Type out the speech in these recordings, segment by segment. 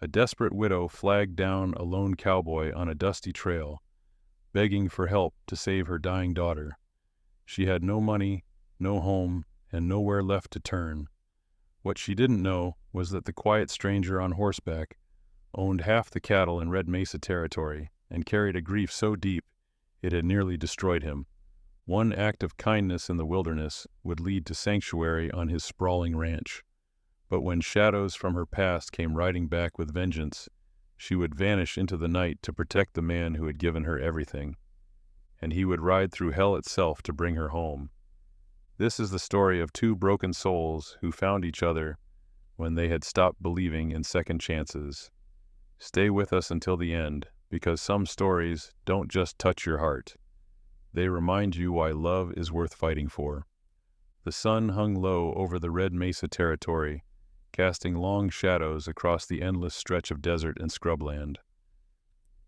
A desperate widow flagged down a lone cowboy on a dusty trail, begging for help to save her dying daughter. She had no money, no home, and nowhere left to turn. What she didn't know was that the quiet stranger on horseback owned half the cattle in Red Mesa territory and carried a grief so deep it had nearly destroyed him. One act of kindness in the wilderness would lead to sanctuary on his sprawling ranch. But when shadows from her past came riding back with vengeance, she would vanish into the night to protect the man who had given her everything. And he would ride through hell itself to bring her home. This is the story of two broken souls who found each other when they had stopped believing in second chances. Stay with us until the end, because some stories don't just touch your heart. They remind you why love is worth fighting for. The sun hung low over the Red Mesa territory, casting long shadows across the endless stretch of desert and scrubland.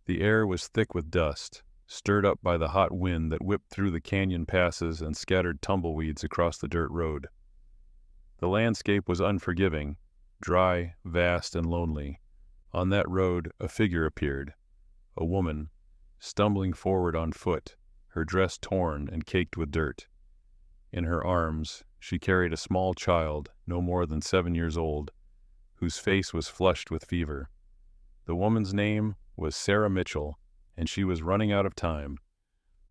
The air was thick with dust, stirred up by the hot wind that whipped through the canyon passes and scattered tumbleweeds across the dirt road. The landscape was unforgiving, dry, vast, and lonely. On that road, a figure appeared, a woman, stumbling forward on foot, her dress torn and caked with dirt. In her arms, she carried a small child, no more than 7 years old, whose face was flushed with fever. The woman's name was Sarah Mitchell, and she was running out of time.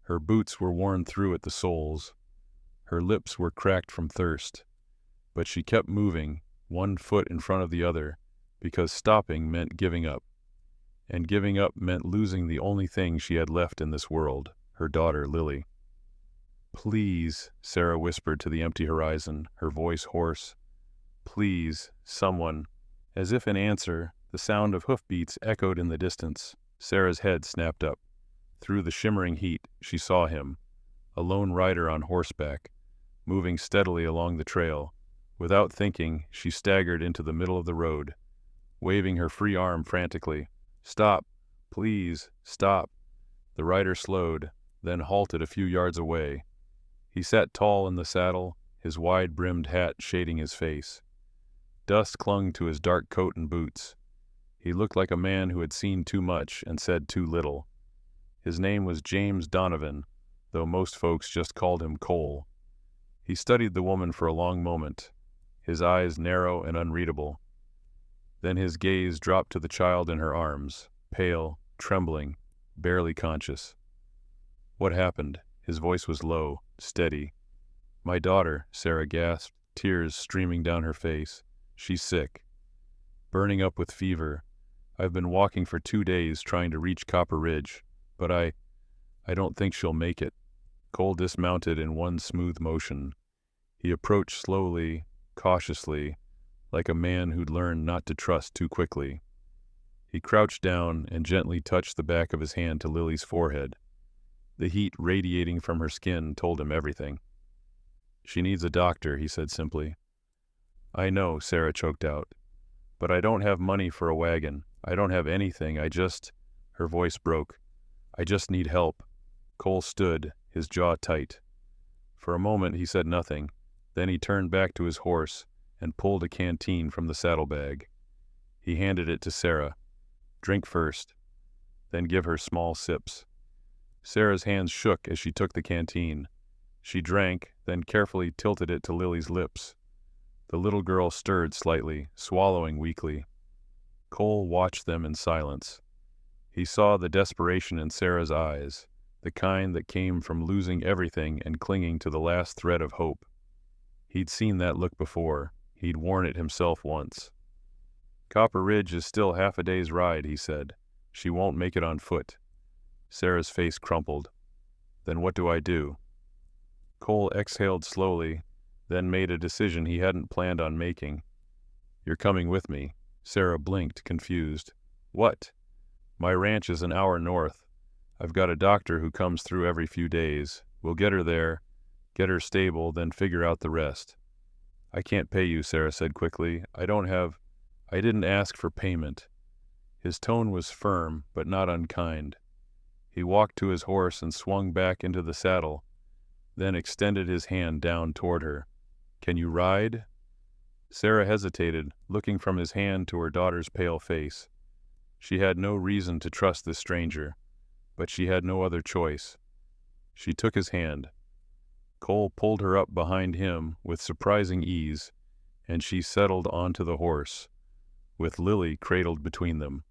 Her boots were worn through at the soles. Her lips were cracked from thirst. But she kept moving, one foot in front of the other, because stopping meant giving up. And giving up meant losing the only thing she had left in this world, her daughter, Lily. "Please," Sarah whispered to the empty horizon, her voice hoarse. "Please, someone." As if in answer, the sound of hoofbeats echoed in the distance. Sarah's head snapped up. Through the shimmering heat, she saw him, a lone rider on horseback, moving steadily along the trail. Without thinking, she staggered into the middle of the road, waving her free arm frantically. "Stop! Please, stop!" The rider slowed, then halted a few yards away. He sat tall in the saddle, his wide-brimmed hat shading his face. Dust clung to his dark coat and boots. He looked like a man who had seen too much and said too little. His name was James Donovan, though most folks just called him Cole. He studied the woman for a long moment, his eyes narrow and unreadable. Then his gaze dropped to the child in her arms, pale, trembling, barely conscious. "What happened?" His voice was low, steady. "My daughter," Sarah gasped, tears streaming down her face. "She's sick. Burning up with fever. I've been walking for 2 days trying to reach Copper Ridge, but I don't think she'll make it." Cole dismounted in one smooth motion. He approached slowly, cautiously, like a man who'd learned not to trust too quickly. He crouched down and gently touched the back of his hand to Lily's forehead. The heat radiating from her skin told him everything. "She needs a doctor," he said simply. "I know," Sarah choked out. "But I don't have money for a wagon. I don't have anything. Her voice broke. "I just need help." Cole stood, his jaw tight. For a moment he said nothing. Then he turned back to his horse and pulled a canteen from the saddlebag. He handed it to Sarah. "Drink first, then give her small sips." Sarah's hands shook as she took the canteen. She drank, then carefully tilted it to Lily's lips. The little girl stirred slightly, swallowing weakly. Cole watched them in silence. He saw the desperation in Sarah's eyes, the kind that came from losing everything and clinging to the last thread of hope. He'd seen that look before. He'd worn it himself once. "Copper Ridge is still half a day's ride," he said. "She won't make it on foot." Sarah's face crumpled. "Then what do I do?" Cole exhaled slowly, then made a decision he hadn't planned on making. "You're coming with me." Sarah blinked, confused. "What?" "My ranch is an hour north. I've got a doctor who comes through every few days. We'll get her there, get her stable, then figure out the rest." "I can't pay you," Sarah said quickly. I didn't ask for payment." His tone was firm, but not unkind. He walked to his horse and swung back into the saddle, then extended his hand down toward her. "Can you ride?" Sarah hesitated, looking from his hand to her daughter's pale face. She had no reason to trust this stranger, but she had no other choice. She took his hand. Cole pulled her up behind him with surprising ease, and she settled onto the horse, with Lily cradled between them.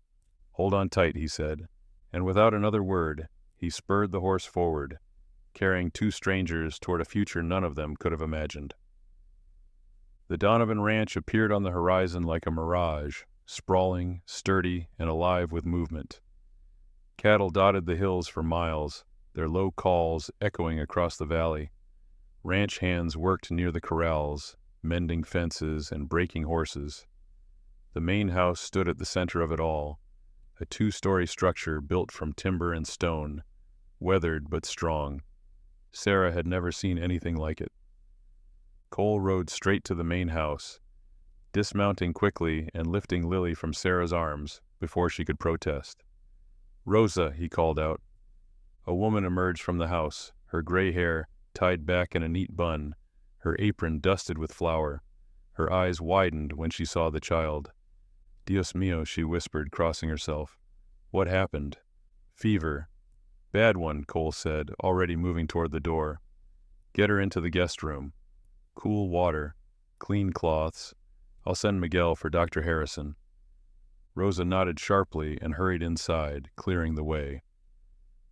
"Hold on tight," he said, and without another word, he spurred the horse forward, carrying two strangers toward a future none of them could have imagined. The Donovan Ranch appeared on the horizon like a mirage, sprawling, sturdy, and alive with movement. Cattle dotted the hills for miles, their low calls echoing across the valley. Ranch hands worked near the corrals, mending fences and breaking horses. The main house stood at the center of it all, a two-story structure built from timber and stone, weathered but strong. Sarah had never seen anything like it. Cole rode straight to the main house, dismounting quickly and lifting Lily from Sarah's arms before she could protest. "Rosa," he called out. A woman emerged from the house, her gray hair tied back in a neat bun, her apron dusted with flour. Her eyes widened when she saw the child. "Dios mío," she whispered, crossing herself. "What happened?" "Fever." "Bad one," Cole said, already moving toward the door. "Get her into the guest room. Cool water, clean cloths. I'll send Miguel for Dr. Harrison." Rosa nodded sharply and hurried inside, clearing the way.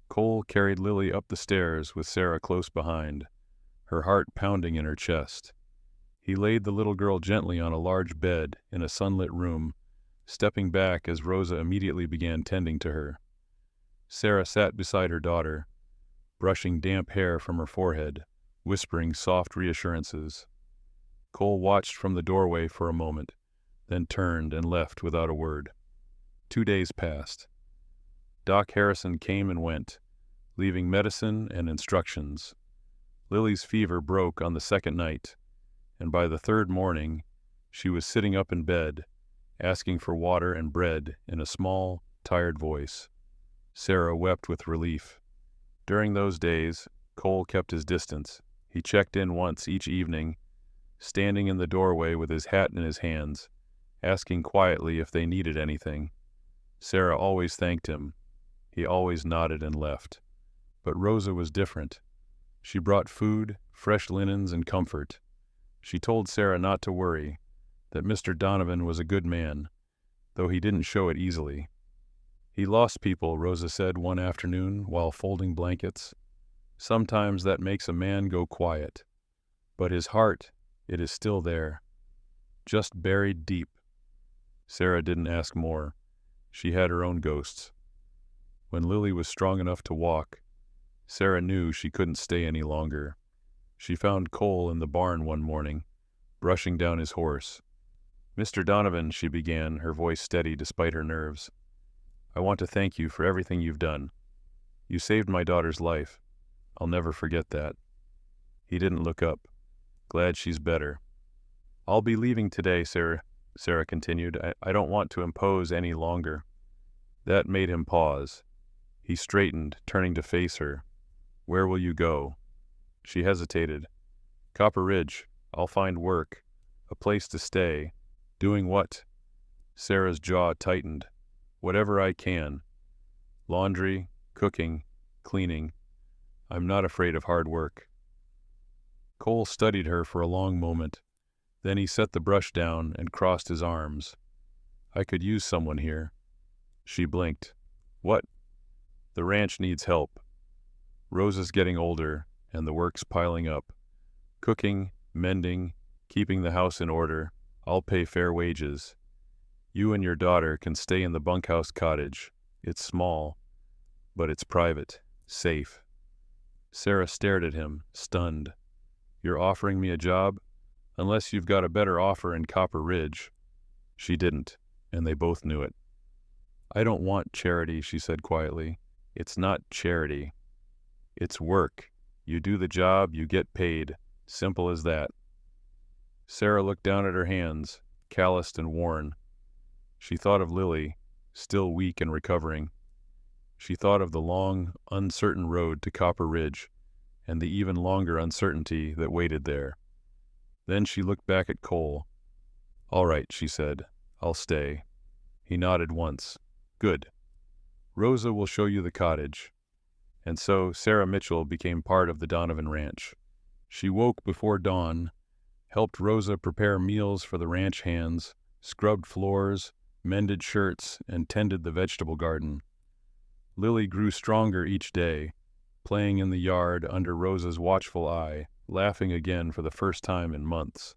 Cole carried Lily up the stairs with Sarah close behind, her heart pounding in her chest. He laid the little girl gently on a large bed in a sunlit room, stepping back as Rosa immediately began tending to her. Sarah sat beside her daughter, brushing damp hair from her forehead, whispering soft reassurances. Cole watched from the doorway for a moment, then turned and left without a word. 2 days passed. Doc Harrison came and went, leaving medicine and instructions. Lily's fever broke on the second night, and by the third morning, she was sitting up in bed, asking for water and bread in a small, tired voice. Sarah wept with relief. During those days, Cole kept his distance. He checked in once each evening, standing in the doorway with his hat in his hands, asking quietly if they needed anything. Sarah always thanked him. He always nodded and left. But Rosa was different. She brought food, fresh linens, and comfort. She told Sarah not to worry, that Mr. Donovan was a good man, though he didn't show it easily. "He lost people," Rosa said one afternoon while folding blankets. "Sometimes that makes a man go quiet. But his heart, it is still there, just buried deep." Sarah didn't ask more. She had her own ghosts. When Lily was strong enough to walk, Sarah knew she couldn't stay any longer. She found Cole in the barn one morning, brushing down his horse. "Mr. Donovan," she began, her voice steady despite her nerves, "I want to thank you for everything you've done. You saved my daughter's life. I'll never forget that." He didn't look up. "Glad she's better." "I'll be leaving today, Sarah continued. I don't want to impose any longer." That made him pause. He straightened, turning to face her. "Where will you go?" She hesitated. "Copper Ridge. I'll find work. A place to stay." "Doing what?" Sarah's jaw tightened. "Whatever I can. Laundry, cooking, cleaning. I'm not afraid of hard work." Cole studied her for a long moment. Then he set the brush down and crossed his arms. "I could use someone here." She blinked. "What?" "The ranch needs help. Rosa's getting older, and the work's piling up. Cooking, mending, keeping the house in order. I'll pay fair wages. You and your daughter can stay in the bunkhouse cottage. It's small, but it's private, safe." Sarah stared at him, stunned. "You're offering me a job? Unless you've got a better offer in Copper Ridge." She didn't, and they both knew it. "I don't want charity," she said quietly. "It's not charity. It's work. You do the job, you get paid. Simple as that." Sarah looked down at her hands, calloused and worn. She thought of Lily, still weak and recovering. She thought of the long, uncertain road to Copper Ridge, and the even longer uncertainty that waited there. Then she looked back at Cole. "All right," she said. "I'll stay." He nodded once. Good. Rosa will show you the cottage. And so Sarah Mitchell became part of the Donovan Ranch. She woke before dawn, helped Rosa prepare meals for the ranch hands, scrubbed floors, mended shirts, and tended the vegetable garden. Lily grew stronger each day, playing in the yard under Rosa's watchful eye, laughing again for the first time in months.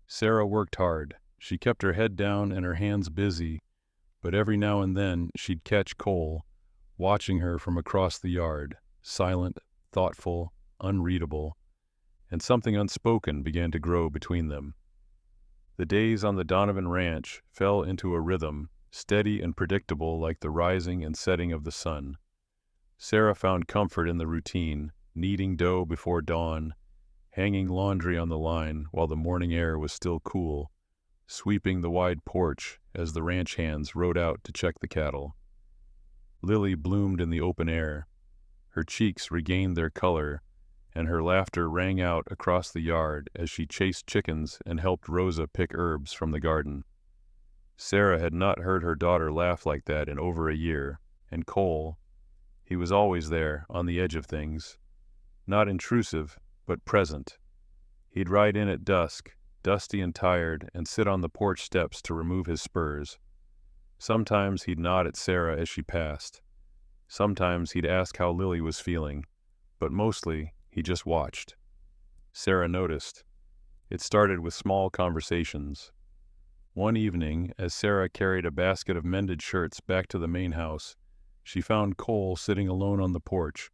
Sarah worked hard. She kept her head down and her hands busy, but every now and then she'd catch Cole, watching her from across the yard, silent, thoughtful, unreadable, and something unspoken began to grow between them. The days on the Donovan Ranch fell into a rhythm, steady and predictable like the rising and setting of the sun. Sarah found comfort in the routine, kneading dough before dawn, hanging laundry on the line while the morning air was still cool, sweeping the wide porch as the ranch hands rode out to check the cattle. Lily bloomed in the open air. Her cheeks regained their color, and her laughter rang out across the yard as she chased chickens and helped Rosa pick herbs from the garden. Sarah had not heard her daughter laugh like that in over a year, and Cole, he was always there, on the edge of things. Not intrusive, but present. He'd ride in at dusk, dusty and tired, and sit on the porch steps to remove his spurs. Sometimes he'd nod at Sarah as she passed. Sometimes he'd ask how Lily was feeling, but mostly he just watched. Sarah noticed. It started with small conversations. One evening, as Sarah carried a basket of mended shirts back to the main house, she found Cole sitting alone on the porch,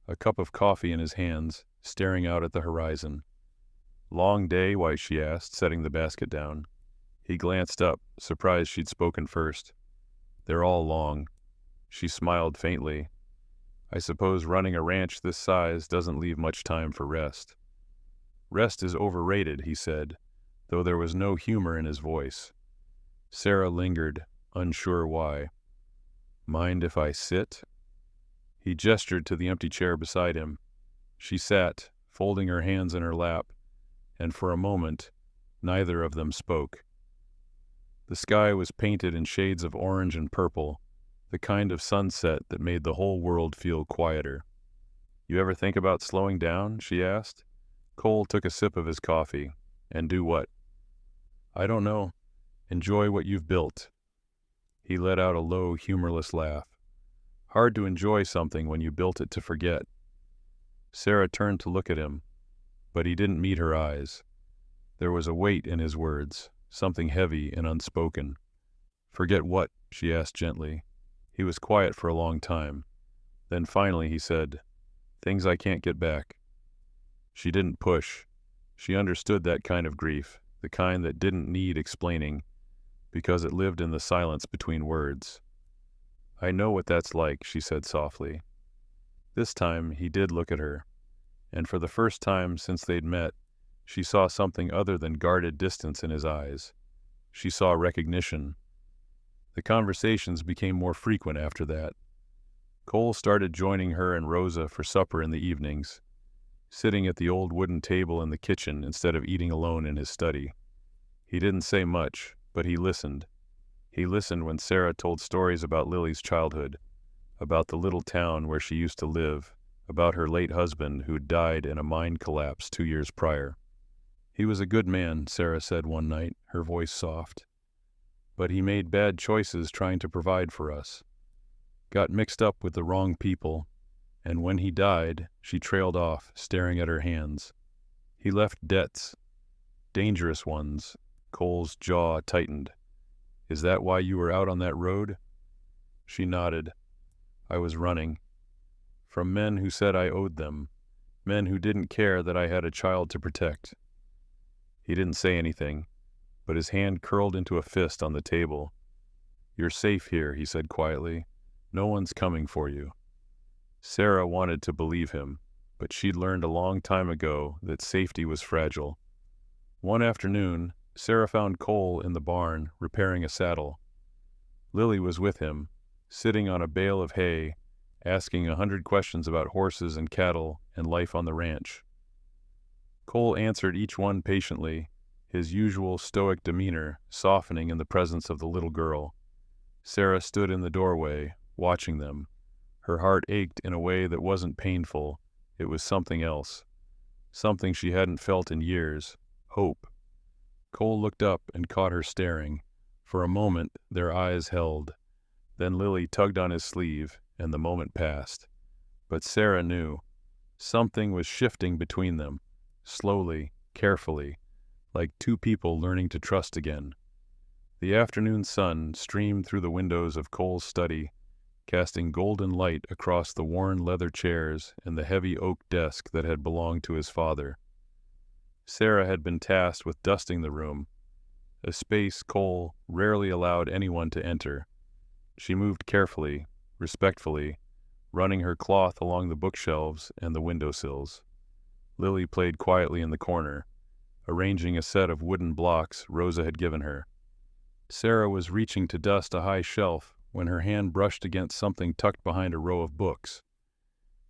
a cup of coffee in his hands, staring out at the horizon. "Long day, why?" she asked, setting the basket down. He glanced up, surprised she'd spoken first. "They're all long." She smiled faintly. "I suppose running a ranch this size doesn't leave much time for rest." "Rest is overrated," he said, though there was no humor in his voice. Sarah lingered, unsure why. "Mind if I sit?" He gestured to the empty chair beside him. She sat, folding her hands in her lap, and for a moment, neither of them spoke. The sky was painted in shades of orange and purple, the kind of sunset that made the whole world feel quieter. "You ever think about slowing down?" she asked. Cole took a sip of his coffee. "And do what?" "I don't know. Enjoy what you've built." He let out a low, humorless laugh. "Hard to enjoy something when you built it to forget." Sarah turned to look at him, but he didn't meet her eyes. There was a weight in his words, something heavy and unspoken. "Forget what?" she asked gently. He was quiet for a long time. Then finally he said, "Things I can't get back." She didn't push. She understood that kind of grief, the kind that didn't need explaining, because it lived in the silence between words. "I know what that's like," she said softly. This time he did look at her, and for the first time since they'd met, she saw something other than guarded distance in his eyes. She saw recognition. The conversations became more frequent after that. Cole started joining her and Rosa for supper in the evenings, sitting at the old wooden table in the kitchen instead of eating alone in his study. He didn't say much, but he listened. He listened when Sarah told stories about Lily's childhood, about the little town where she used to live, about her late husband who'd died in a mine collapse 2 years prior. "He was a good man," Sarah said one night, her voice soft. "But he made bad choices trying to provide for us. Got mixed up with the wrong people, and when he died, she trailed off, staring at her hands. He left debts, dangerous ones." Cole's jaw tightened. "Is that why you were out on that road?" She nodded. "I was running. From men who said I owed them, men who didn't care that I had a child to protect." He didn't say anything, but his hand curled into a fist on the table. "You're safe here," he said quietly. "No one's coming for you." Sarah wanted to believe him, but she'd learned a long time ago that safety was fragile. One afternoon, Sarah found Cole in the barn, repairing a saddle. Lily was with him, sitting on a bale of hay, asking 100 questions about horses and cattle and life on the ranch. Cole answered each one patiently, his usual stoic demeanor softening in the presence of the little girl. Sarah stood in the doorway, watching them. Her heart ached in a way that wasn't painful. It was something else. Something she hadn't felt in years. Hope. Cole looked up and caught her staring. For a moment, their eyes held. Then Lily tugged on his sleeve, and the moment passed. But Sarah knew. Something was shifting between them. Slowly, carefully, like two people learning to trust again. The afternoon sun streamed through the windows of Cole's study, casting golden light across the worn leather chairs and the heavy oak desk that had belonged to his father. Sarah had been tasked with dusting the room, a space Cole rarely allowed anyone to enter. She moved carefully, respectfully, running her cloth along the bookshelves and the windowsills. Lily played quietly in the corner, arranging a set of wooden blocks Rosa had given her. Sarah was reaching to dust a high shelf when her hand brushed against something tucked behind a row of books.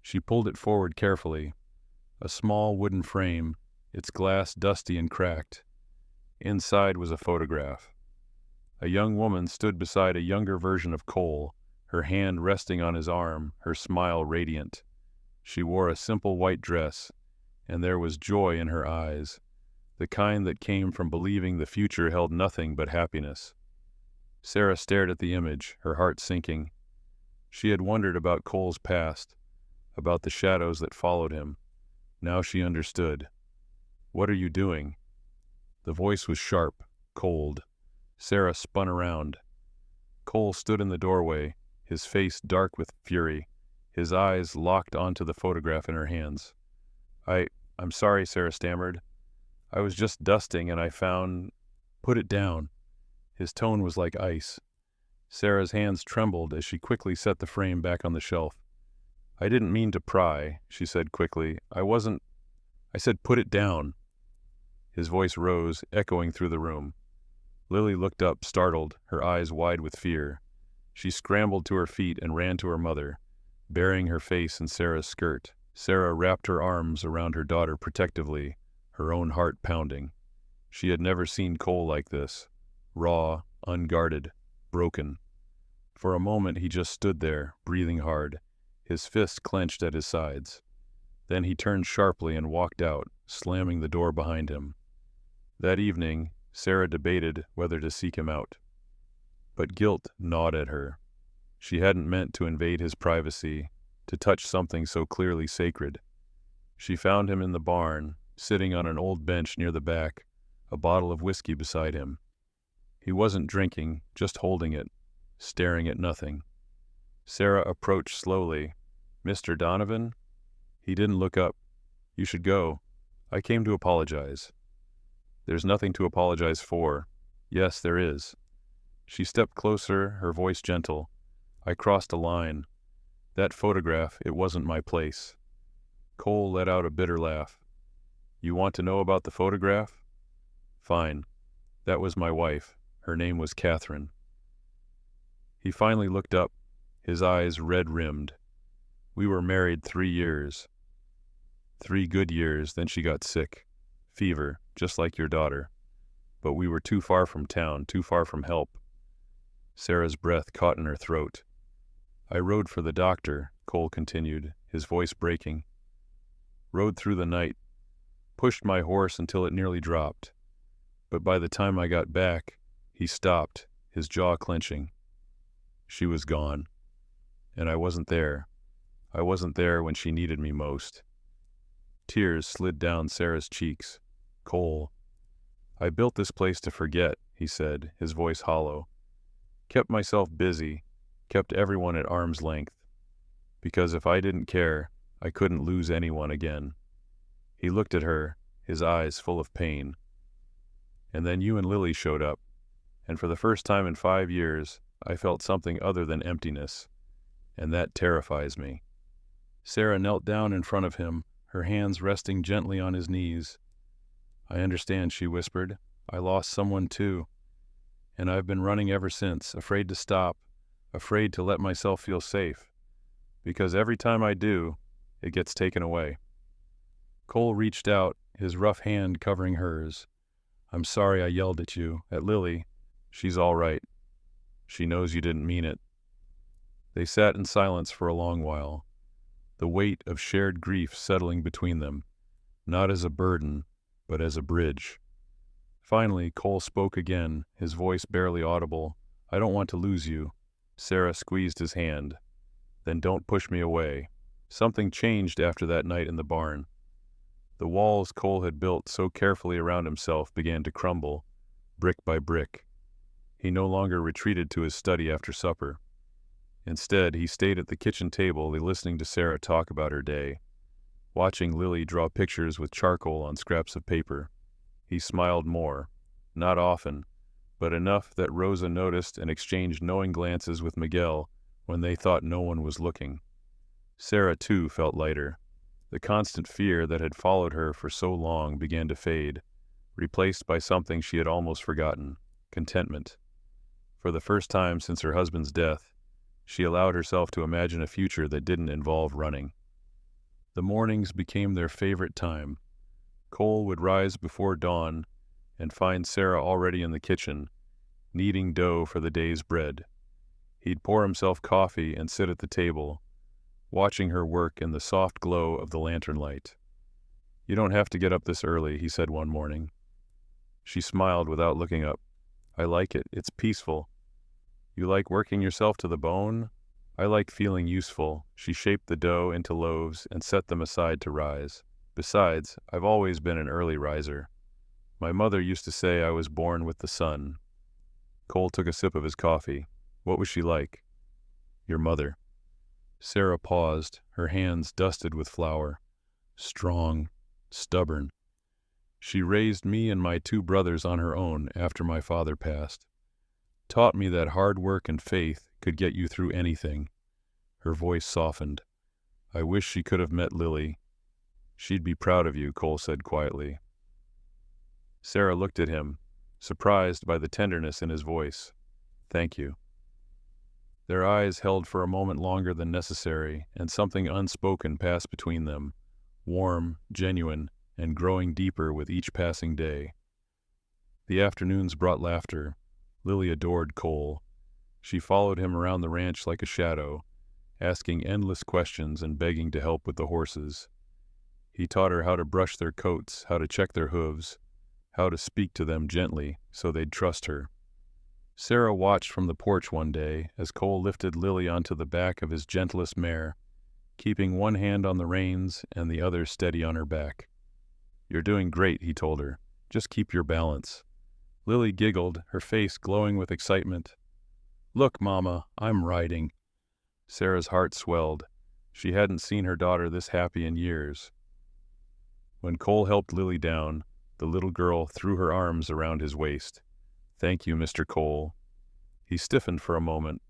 She pulled it forward carefully. A small wooden frame, its glass dusty and cracked. Inside was a photograph. A young woman stood beside a younger version of Cole, her hand resting on his arm, her smile radiant. She wore a simple white dress, and there was joy in her eyes, the kind that came from believing the future held nothing but happiness. Sarah stared at the image, her heart sinking. She had wondered about Cole's past, about the shadows that followed him. Now she understood. "What are you doing?" The voice was sharp, cold. Sarah spun around. Cole stood in the doorway, his face dark with fury, his eyes locked onto the photograph in her hands. I'm sorry," Sarah stammered. "I was just dusting and I found—" "Put it down." His tone was like ice. Sarah's hands trembled as she quickly set the frame back on the shelf. "I didn't mean to pry," she said quickly. I said put it down." His voice rose, echoing through the room. Lily looked up, startled, her eyes wide with fear. She scrambled to her feet and ran to her mother, burying her face in Sarah's skirt. Sarah wrapped her arms around her daughter protectively, her own heart pounding. She had never seen Cole like this. Raw, unguarded, broken. For a moment he just stood there, breathing hard, his fists clenched at his sides. Then he turned sharply and walked out, slamming the door behind him. That evening, Sarah debated whether to seek him out. But guilt gnawed at her. She hadn't meant to invade his privacy, to touch something so clearly sacred. She found him in the barn, sitting on an old bench near the back, a bottle of whiskey beside him. He wasn't drinking, just holding it, staring at nothing. Sarah approached slowly. "Mr. Donovan?" He didn't look up. "You should go. I came to apologize." "There's nothing to apologize for." "Yes, there is." She stepped closer, her voice gentle. "I crossed a line. That photograph, it wasn't my place." Cole let out a bitter laugh. "You want to know about the photograph? Fine. That was my wife. Her name was Catherine." He finally looked up, his eyes red-rimmed. "We were married 3 years. 3 good years, then she got sick. Fever, just like your daughter. But we were too far from town, too far from help." Sarah's breath caught in her throat. "I rode for the doctor," Cole continued, his voice breaking. "Rode through the night, pushed my horse until it nearly dropped. But by the time I got back, he stopped, his jaw clenching. She was gone. And I wasn't there. I wasn't there when she needed me most." Tears slid down Sarah's cheeks. "Cole." "I built this place to forget," he said, his voice hollow. "Kept myself busy, kept everyone at arm's length. Because if I didn't care, I couldn't lose anyone again." He looked at her, his eyes full of pain. "And then you and Lily showed up, and for the first time in 5 years, I felt something other than emptiness, and that terrifies me." Sarah knelt down in front of him, her hands resting gently on his knees. "I understand," she whispered. "I lost someone too. And I've been running ever since, afraid to stop, afraid to let myself feel safe. Because every time I do, it gets taken away." Cole reached out, his rough hand covering hers. "I'm sorry I yelled at you, at Lily. She's all right." She knows you didn't mean it." They sat in silence for a long while, the weight of shared grief settling between them, not as a burden, but as a bridge. Finally, Cole spoke again, his voice barely audible. "I don't want to lose you." Sarah squeezed his hand. "Then don't push me away." Something changed after that night in the barn. The walls Cole had built so carefully around himself began to crumble, brick by brick. He no longer retreated to his study after supper. Instead, he stayed at the kitchen table, listening to Sarah talk about her day, watching Lily draw pictures with charcoal on scraps of paper. He smiled more, not often, but enough that Rosa noticed and exchanged knowing glances with Miguel when they thought no one was looking. Sarah, too, felt lighter. The constant fear that had followed her for so long began to fade, replaced by something she had almost forgotten: contentment. For the first time since her husband's death, she allowed herself to imagine a future that didn't involve running. The mornings became their favorite time. Cole would rise before dawn and find Sarah already in the kitchen, kneading dough for the day's bread. He'd pour himself coffee and sit at the table, watching her work in the soft glow of the lantern light. "You don't have to get up this early," he said one morning. She smiled without looking up. "I like it. It's peaceful." "You like working yourself to the bone?" "I like feeling useful." She shaped the dough into loaves and set them aside to rise. "Besides, I've always been an early riser. My mother used to say I was born with the sun." Cole took a sip of his coffee. "What was she like?" "Your mother." Sarah paused, her hands dusted with flour. "Strong, stubborn. She raised me and my two brothers on her own after my father passed. Taught me that hard work and faith could get you through anything." Her voice softened. "I wish she could have met Lily." "She'd be proud of you," Cole said quietly. Sarah looked at him, surprised by the tenderness in his voice. "Thank you." Their eyes held for a moment longer than necessary, and something unspoken passed between them, warm, genuine, and growing deeper with each passing day. The afternoons brought laughter. Lily adored Cole. She followed him around the ranch like a shadow, asking endless questions and begging to help with the horses. He taught her how to brush their coats, how to check their hooves, how to speak to them gently so they'd trust her. Sarah watched from the porch one day as Cole lifted Lily onto the back of his gentlest mare, keeping one hand on the reins and the other steady on her back. "You're doing great," he told her. "Just keep your balance." Lily giggled, her face glowing with excitement. "Look, Mama, I'm riding." Sarah's heart swelled. She hadn't seen her daughter this happy in years. When Cole helped Lily down, the little girl threw her arms around his waist. "Thank you, Mr. Cole." He stiffened for a moment,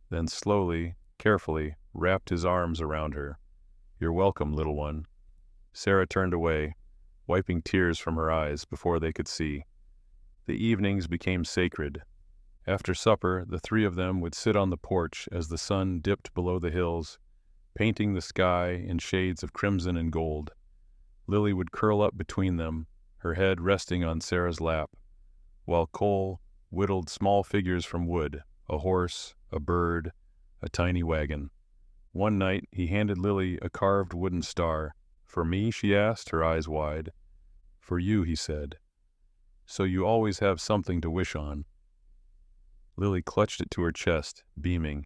then slowly, carefully, wrapped his arms around her. "You're welcome, little one." Sarah turned away, wiping tears from her eyes before they could see. The evenings became sacred. After supper, the three of them would sit on the porch as the sun dipped below the hills, painting the sky in shades of crimson and gold. Lily would curl up between them, her head resting on Sarah's lap, while Cole whittled small figures from wood: a horse, a bird, a tiny wagon. One night, he handed Lily a carved wooden star. "For me?" she asked, her eyes wide. "For you," he said. "So you always have something to wish on." Lily clutched it to her chest, beaming.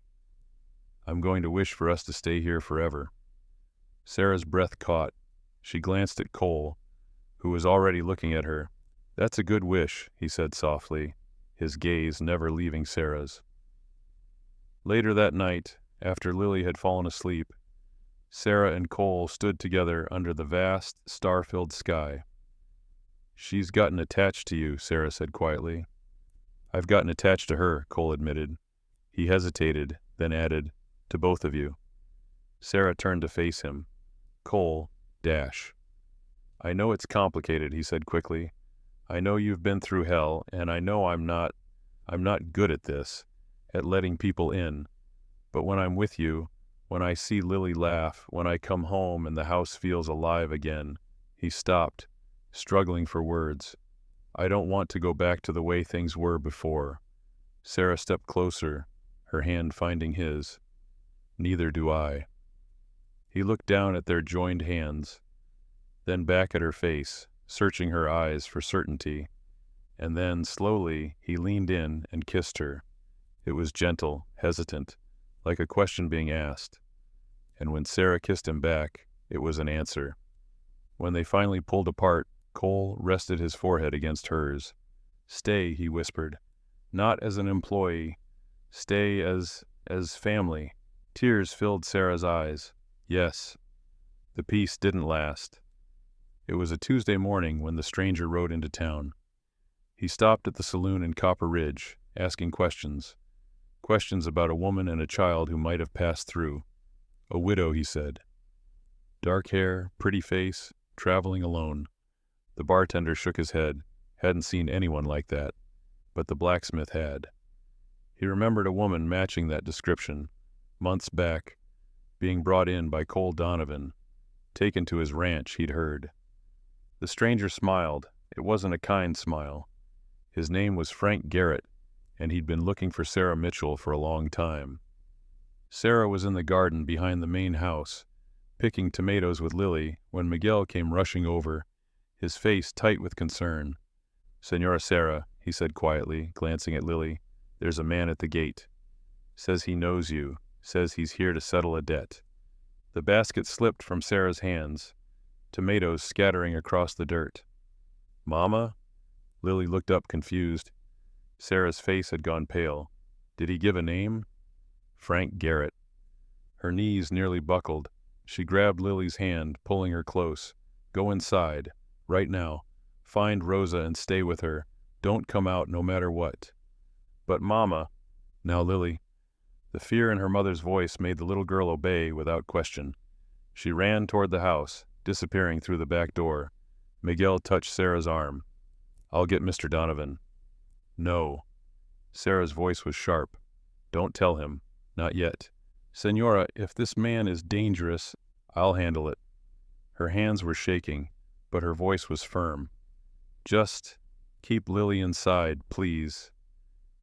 "I'm going to wish for us to stay here forever." Sarah's breath caught. She glanced at Cole, who was already looking at her. "That's a good wish," he said softly, his gaze never leaving Sarah's. Later that night, after Lily had fallen asleep, Sarah and Cole stood together under the vast, star-filled sky. "She's gotten attached to you," Sarah said quietly. "I've gotten attached to her," Cole admitted. He hesitated, then added, "to both of you." Sarah turned to face him. "Cole, dash." "I know it's complicated," he said quickly. "I know you've been through hell, and I know I'm not good at this, at letting people in. But when I'm with you, when I see Lily laugh, when I come home and the house feels alive again." He stopped, struggling for words. "I don't want to go back to the way things were before." Sarah stepped closer, her hand finding his. "Neither do I." He looked down at their joined hands, then back at her face, searching her eyes for certainty, and then, slowly, he leaned in and kissed her. It was gentle, hesitant, like a question being asked. And when Sarah kissed him back, it was an answer. When they finally pulled apart, Cole rested his forehead against hers. "Stay," he whispered. "Not as an employee. Stay as family." Tears filled Sarah's eyes. Yes. The peace didn't last. It was a Tuesday morning when the stranger rode into town. He stopped at the saloon in Copper Ridge, asking questions. Questions about a woman and a child who might have passed through. A widow, he said. Dark hair, pretty face, traveling alone. The bartender shook his head, hadn't seen anyone like that, but the blacksmith had. He remembered a woman matching that description, months back, being brought in by Cole Donovan, taken to his ranch, he'd heard. The stranger smiled. It wasn't a kind smile. His name was Frank Garrett, and he'd been looking for Sarah Mitchell for a long time. Sarah was in the garden behind the main house, picking tomatoes with Lily, when Miguel came rushing over, his face tight with concern. "Senora Sarah," he said quietly, glancing at Lily, "there's a man at the gate. Says he knows you, says he's here to settle a debt." The basket slipped from Sarah's hands, tomatoes scattering across the dirt. "Mama?" Lily looked up confused. Sarah's face had gone pale. Did he give a name? Frank Garrett. Her knees nearly buckled. She grabbed Lily's hand, pulling her close. "Go inside. Right now. Find Rosa and stay with her. Don't come out no matter what." "But Mama." "Now, Lily." The fear in her mother's voice made the little girl obey without question. She ran toward the house, disappearing through the back door. Miguel touched Sarah's arm. "I'll get Mr. Donovan." "No." Sarah's voice was sharp. "Don't tell him. Not yet. Senora, if this man is dangerous, I'll handle it." Her hands were shaking, but her voice was firm. "Just keep Lily inside, please."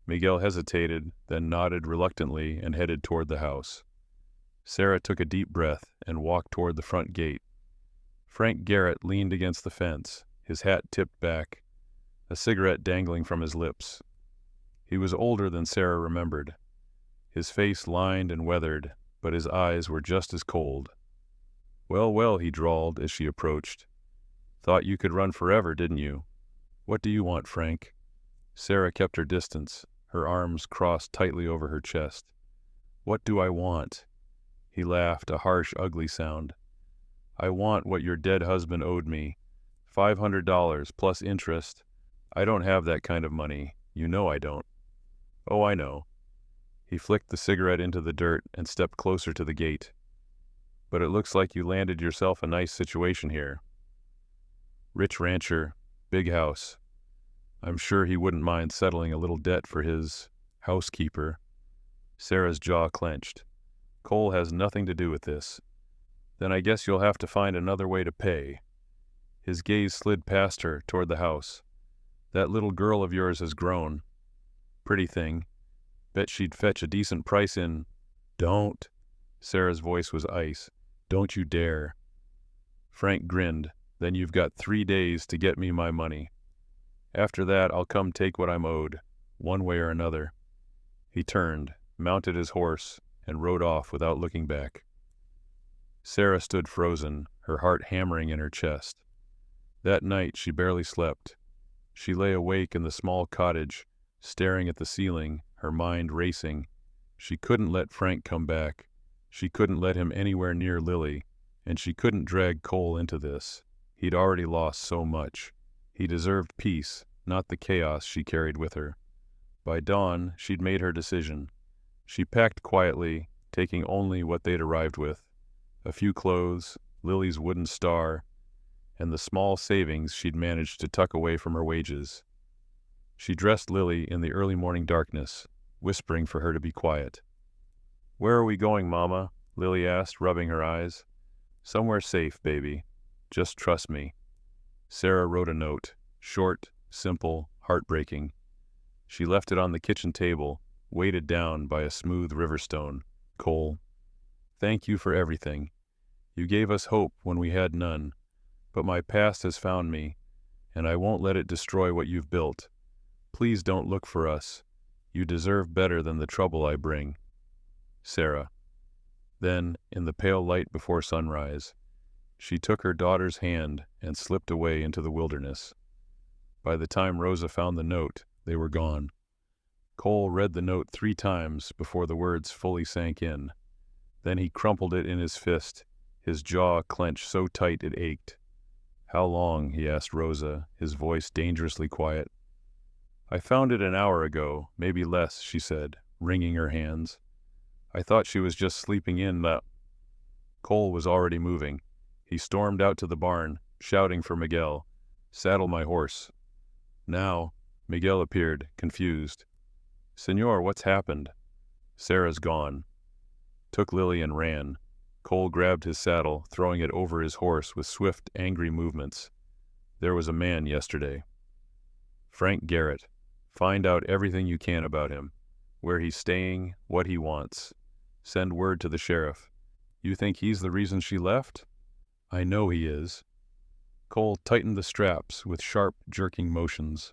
Miguel hesitated, then nodded reluctantly and headed toward the house. Sarah took a deep breath and walked toward the front gate. Frank Garrett leaned against the fence, his hat tipped back, a cigarette dangling from his lips. He was older than Sarah remembered. His face lined and weathered, but his eyes were just as cold. "Well, well," he drawled as she approached. "Thought you could run forever, didn't you? What do you want, Frank?" Sarah kept her distance, her arms crossed tightly over her chest. "What do I want?" He laughed, a harsh, ugly sound. "I want what your dead husband owed me. $500 plus interest. I don't have that kind of money. You know I don't." "Oh, I know." He flicked the cigarette into the dirt and stepped closer to the gate. "But it looks like you landed yourself a nice situation here. Rich rancher, big house. I'm sure he wouldn't mind settling a little debt for his housekeeper." Sarah's jaw clenched. "Cole has nothing to do with this." "Then I guess you'll have to find another way to pay." His gaze slid past her toward the house. "That little girl of yours has grown. Pretty thing. Bet she'd fetch a decent price in—" "Don't." Sarah's voice was ice. "Don't you dare." Frank grinned. "Then you've got 3 days to get me my money. After that, I'll come take what I'm owed, one way or another." He turned, mounted his horse, and rode off without looking back. Sarah stood frozen, her heart hammering in her chest. That night she barely slept. She lay awake in the small cottage, staring at the ceiling, her mind racing. She couldn't let Frank come back. She couldn't let him anywhere near Lily, and she couldn't drag Cole into this. He'd already lost so much. He deserved peace, not the chaos she carried with her. By dawn, she'd made her decision. She packed quietly, taking only what they'd arrived with. A few clothes, Lily's wooden star, and the small savings she'd managed to tuck away from her wages. She dressed Lily in the early morning darkness, whispering for her to be quiet. "Where are we going, Mama?" Lily asked, rubbing her eyes. "Somewhere safe, baby. Just trust me." Sarah wrote a note, short, simple, heartbreaking. She left it on the kitchen table, weighted down by a smooth river stone. Cole, thank you for everything. You gave us hope when we had none, but my past has found me, and I won't let it destroy what you've built. Please don't look for us. You deserve better than the trouble I bring. Sarah. Then, in the pale light before sunrise, she took her daughter's hand and slipped away into the wilderness. By the time Rosa found the note, they were gone. Cole read the note 3 times before the words fully sank in. Then he crumpled it in his fist, his jaw clenched so tight it ached. How long? He asked Rosa, his voice dangerously quiet. I found it an hour ago, maybe less, she said, wringing her hands. I thought she was just sleeping in the... Cole was already moving. He stormed out to the barn, shouting for Miguel. Saddle my horse. Now, Miguel appeared, confused. Senor, what's happened? Sarah's gone. Took Lily and ran. Cole grabbed his saddle, throwing it over his horse with swift, angry movements. There was a man yesterday. Frank Garrett. Find out everything you can about him. Where he's staying, what he wants. Send word to the sheriff. You think he's the reason she left? I know he is. Cole tightened the straps with sharp, jerking motions.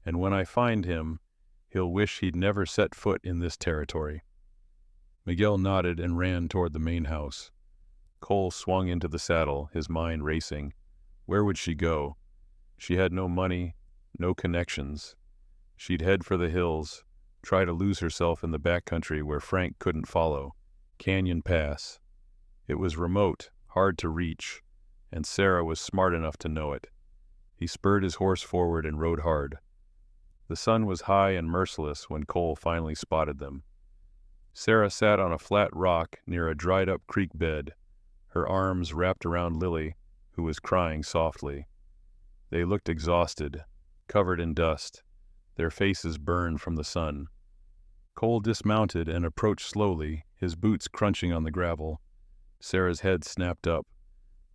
And when I find him, he'll wish he'd never set foot in this territory. Miguel nodded and ran toward the main house. Cole swung into the saddle, his mind racing. Where would she go? She had no money, no connections. She'd head for the hills, try to lose herself in the backcountry where Frank couldn't follow. Canyon Pass. It was remote, hard to reach, and Sarah was smart enough to know it. He spurred his horse forward and rode hard. The sun was high and merciless when Cole finally spotted them. Sarah sat on a flat rock near a dried-up creek bed, her arms wrapped around Lily, who was crying softly. They looked exhausted, covered in dust, their faces burned from the sun. Cole dismounted and approached slowly, his boots crunching on the gravel. Sarah's head snapped up.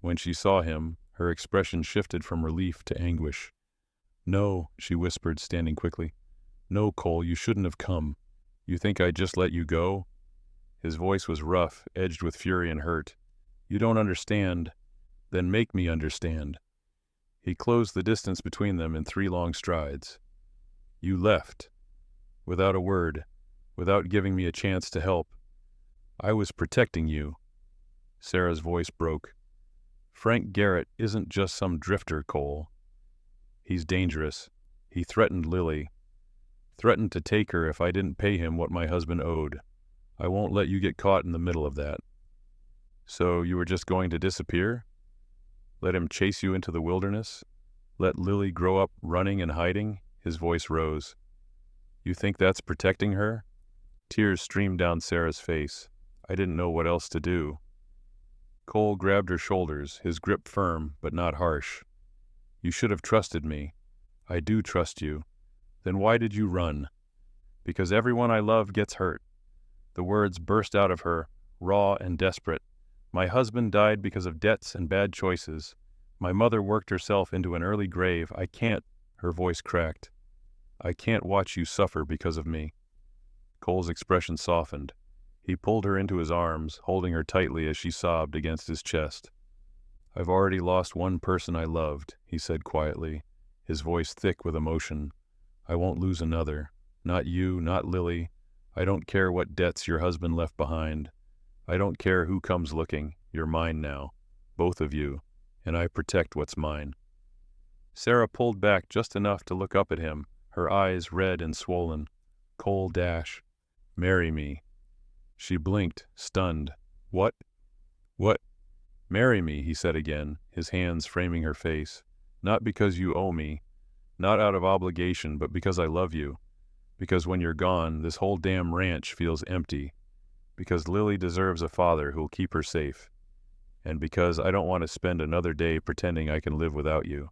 When she saw him, her expression shifted from relief to anguish. No, she whispered, standing quickly. No, Cole, you shouldn't have come. You think I'd just let you go? His voice was rough, edged with fury and hurt. You don't understand. Then make me understand. He closed the distance between them in 3 long strides. You left. Without a word, without giving me a chance to help. I was protecting you. Sarah's voice broke. Frank Garrett isn't just some drifter, Cole. He's dangerous. He threatened Lily. Threatened to take her if I didn't pay him what my husband owed. I won't let you get caught in the middle of that. So you were just going to disappear? Let him chase you into the wilderness? Let Lily grow up running and hiding? His voice rose. You think that's protecting her? Tears streamed down Sarah's face. I didn't know what else to do. Cole grabbed her shoulders, his grip firm but not harsh. You should have trusted me. I do trust you. Then why did you run? Because everyone I love gets hurt. The words burst out of her, raw and desperate. My husband died because of debts and bad choices. My mother worked herself into an early grave. I can't, her voice cracked. I can't watch you suffer because of me. Cole's expression softened. He pulled her into his arms, holding her tightly as she sobbed against his chest. I've already lost one person I loved, he said quietly, his voice thick with emotion. I won't lose another. Not you, not Lily. I don't care what debts your husband left behind. I don't care who comes looking. You're mine now, both of you, and I protect what's mine. Sarah pulled back just enough to look up at him, her eyes red and swollen. Cole Dash, marry me. She blinked, stunned. What? What? Marry me, he said again, his hands framing her face. Not because you owe me, not out of obligation, but because I love you. Because when you're gone, this whole damn ranch feels empty. Because Lily deserves a father who'll keep her safe. And because I don't want to spend another day pretending I can live without you.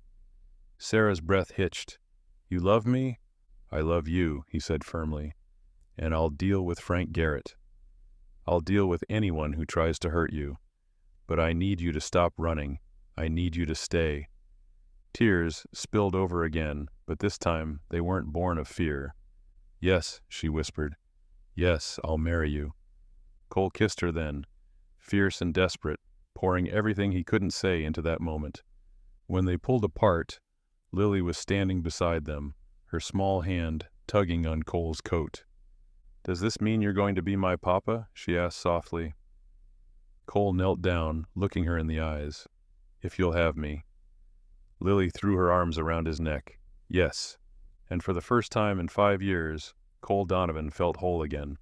Sarah's breath hitched. You love me? I love you, he said firmly. And I'll deal with Frank Garrett. I'll deal with anyone who tries to hurt you. But I need you to stop running. I need you to stay. Tears spilled over again, but this time they weren't born of fear. Yes, she whispered. Yes, I'll marry you. Cole kissed her then, fierce and desperate, pouring everything he couldn't say into that moment. When they pulled apart, Lily was standing beside them, her small hand tugging on Cole's coat. "Does this mean you're going to be my papa?" she asked softly. Cole knelt down, looking her in the eyes. "If you'll have me." Lily threw her arms around his neck. "Yes." And for the first time in 5 years, Cole Donovan felt whole again.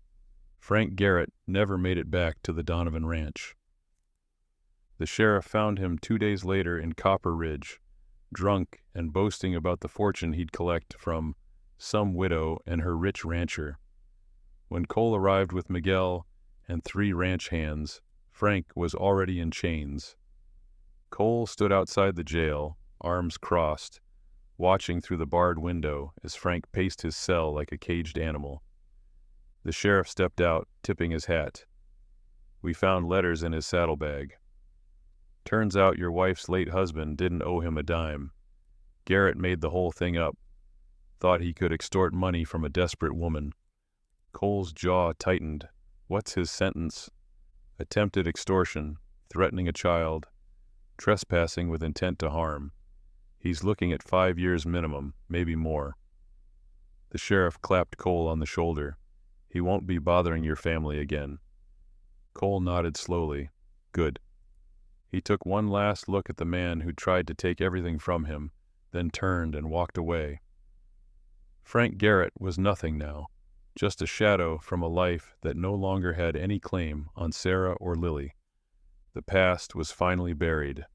Frank Garrett never made it back to the Donovan Ranch. The sheriff found him 2 days later in Copper Ridge, drunk and boasting about the fortune he'd collect from some widow and her rich rancher. When Cole arrived with Miguel and 3 ranch hands, Frank was already in chains. Cole stood outside the jail, arms crossed, watching through the barred window as Frank paced his cell like a caged animal. The sheriff stepped out, tipping his hat. "We found letters in his saddlebag. Turns out your wife's late husband didn't owe him a dime. Garrett made the whole thing up. Thought he could extort money from a desperate woman." Cole's jaw tightened. What's his sentence? Attempted extortion, threatening a child, trespassing with intent to harm. He's looking at 5 years minimum, maybe more. The sheriff clapped Cole on the shoulder. "He won't be bothering your family again." Cole nodded slowly. "Good." He took one last look at the man who tried to take everything from him, then turned and walked away. Frank Garrett was nothing now, just a shadow from a life that no longer had any claim on Sarah or Lily. The past was finally buried.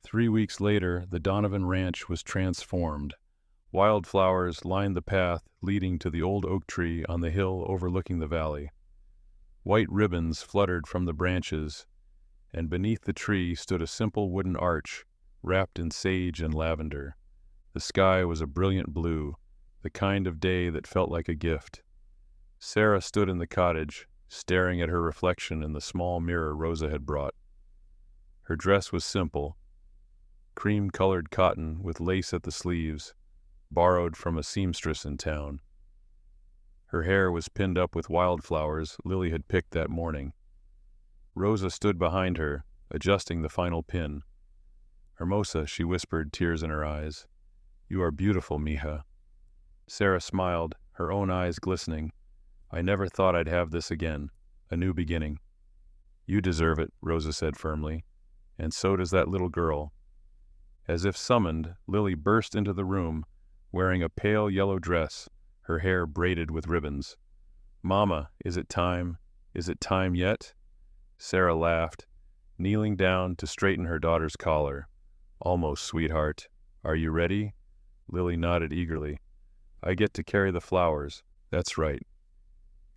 3 weeks later, the Donovan Ranch was transformed. Wildflowers lined the path leading to the old oak tree on the hill overlooking the valley. White ribbons fluttered from the branches, and beneath the tree stood a simple wooden arch, wrapped in sage and lavender. The sky was a brilliant blue, the kind of day that felt like a gift. Sarah stood in the cottage, staring at her reflection in the small mirror Rosa had brought. Her dress was simple, cream-colored cotton with lace at the sleeves, borrowed from a seamstress in town. Her hair was pinned up with wildflowers Lily had picked that morning. Rosa stood behind her, adjusting the final pin. "Hermosa," she whispered, tears in her eyes. "You are beautiful, mija." Sarah smiled, her own eyes glistening. "I never thought I'd have this again, a new beginning." "You deserve it," Rosa said firmly. "And so does that little girl." As if summoned, Lily burst into the room, wearing a pale yellow dress, her hair braided with ribbons. "Mama, is it time? Is it time yet?" Sarah laughed, kneeling down to straighten her daughter's collar. "Almost, sweetheart. Are you ready?" Lily nodded eagerly. "I get to carry the flowers. That's right.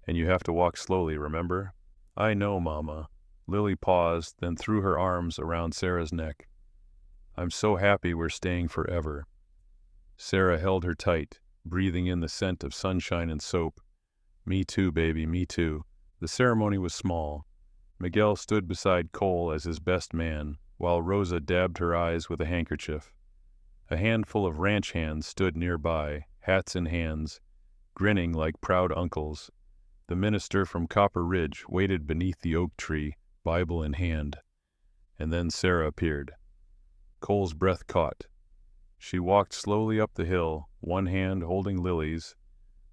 And you have to walk slowly, remember?" "I know, Mama." Lily paused, then threw her arms around Sarah's neck. "I'm so happy we're staying forever." Sarah held her tight, breathing in the scent of sunshine and soap. "Me too, baby, me too." The ceremony was small. Miguel stood beside Cole as his best man, while Rosa dabbed her eyes with a handkerchief. A handful of ranch hands stood nearby, hats in hands, grinning like proud uncles. The minister from Copper Ridge waited beneath the oak tree, Bible in hand. And then Sarah appeared. Cole's breath caught. She walked slowly up the hill, one hand holding lilies,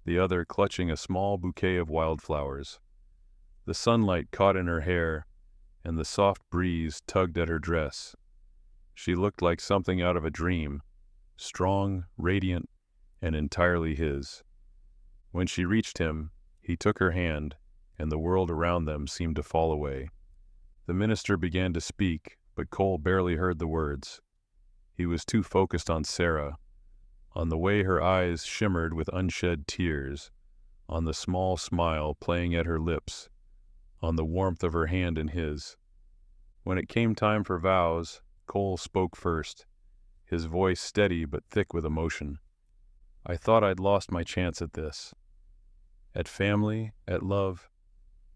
the other clutching a small bouquet of wildflowers. The sunlight caught in her hair, and the soft breeze tugged at her dress. She looked like something out of a dream, strong, radiant, and entirely his. When she reached him, he took her hand, and the world around them seemed to fall away. The minister began to speak, but Cole barely heard the words. He was too focused on Sarah, on the way her eyes shimmered with unshed tears, on the small smile playing at her lips, on the warmth of her hand in his. When it came time for vows, Cole spoke first, his voice steady but thick with emotion. "I thought I'd lost my chance at this. At family, at love.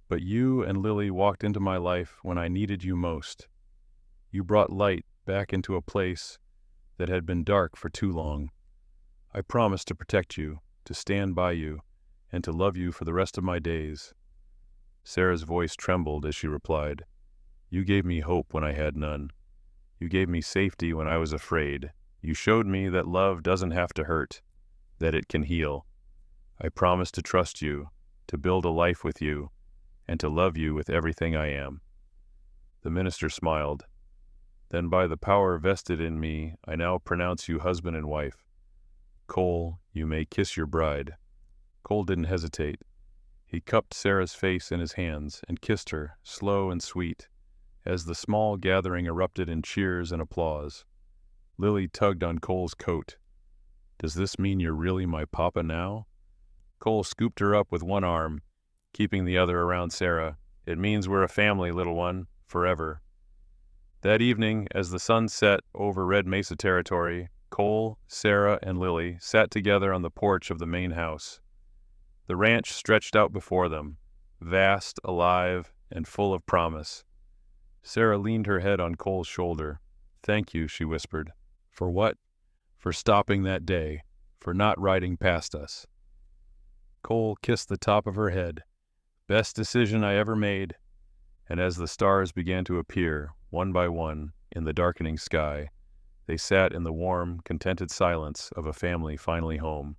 But you and Lily walked into my life when I needed you most. You brought light back into a place that had been dark for too long. I promised to protect you, to stand by you, and to love you for the rest of my days. Sarah's voice trembled as she replied, "You gave me hope when I had none. You gave me safety when I was afraid. You showed me that love doesn't have to hurt, that it can heal. I promise to trust you, to build a life with you, and to love you with everything I am." The minister smiled. "Then by the power vested in me, I now pronounce you husband and wife. Cole, you may kiss your bride." Cole didn't hesitate. He cupped Sarah's face in his hands and kissed her, slow and sweet, as the small gathering erupted in cheers and applause. Lily tugged on Cole's coat. "Does this mean you're really my papa now?" Cole scooped her up with one arm, keeping the other around Sarah. "It means we're a family, little one, forever." That evening, as the sun set over Red Mesa territory, Cole, Sarah, and Lily sat together on the porch of the main house. The ranch stretched out before them, vast, alive, and full of promise. Sarah leaned her head on Cole's shoulder. "Thank you," she whispered. "For what?" "For stopping that day, for not riding past us." Cole kissed the top of her head. "Best decision I ever made." And as the stars began to appear, one by one, in the darkening sky, they sat in the warm, contented silence of a family finally home.